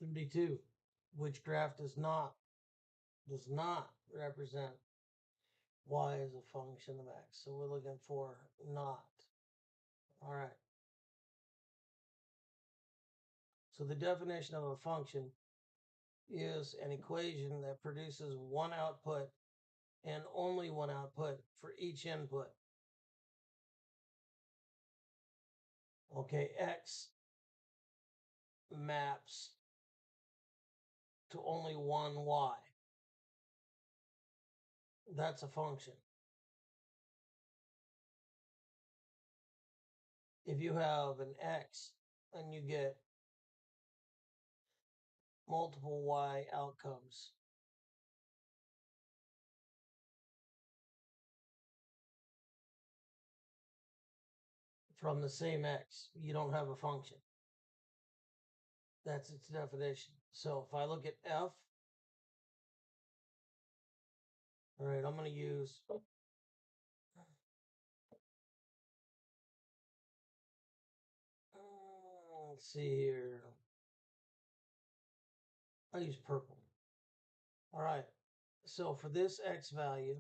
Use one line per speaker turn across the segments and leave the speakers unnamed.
32. Which graph does not represent y as a function of x? So we're looking for not. All right. So the definition of a function is an equation that produces one output and only one output for each input. Okay, x maps to only one y. That's a function. If you have an x and you get multiple y outcomes, from the same x, you don't have a function. That's its definition. So if I look at f, all right, I'm going to use, let's see here. I use purple. All right. So for this x value,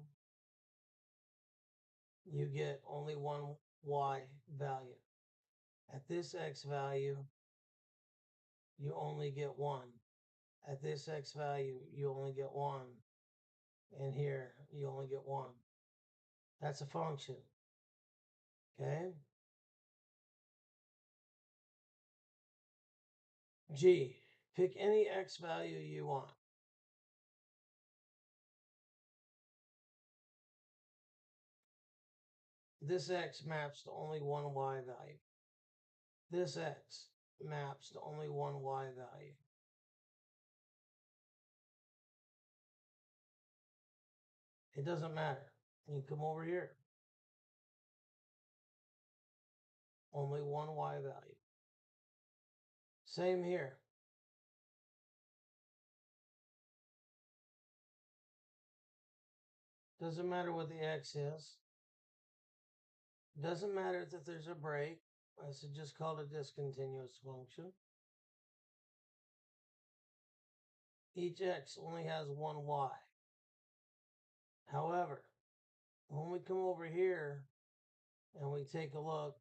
you get only one y value. At this x value, you only get one. At this x value, you only get one. And here, you only get one. That's a function. Okay? G, pick any x value you want. This x maps to only one y value. This x maps to only one y value. It doesn't matter. You come over here. Only one y value. Same here. Doesn't matter what the x is. Doesn't matter that there's a break. I should just call it a discontinuous function. Each x only has one y. However, when we come over here and we take a look,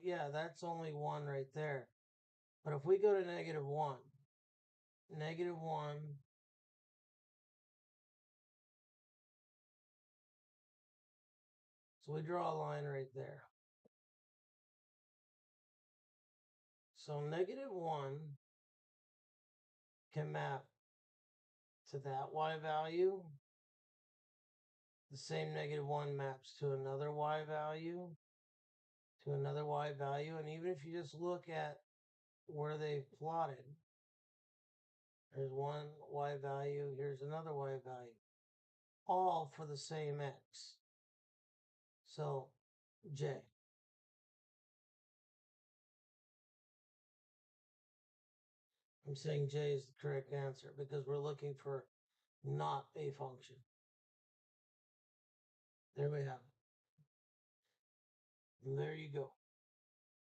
yeah, that's only one right there. But if we go to -1, -1, so we draw a line right there. So -1 can map to that y value. The same -1 maps to another y value, to another y value. And even if you just look at where they've plotted, there's one y value, here's another y value, all for the same x. So J. I'm saying J is the correct answer because we're looking for not a function. There we have it. And there you go.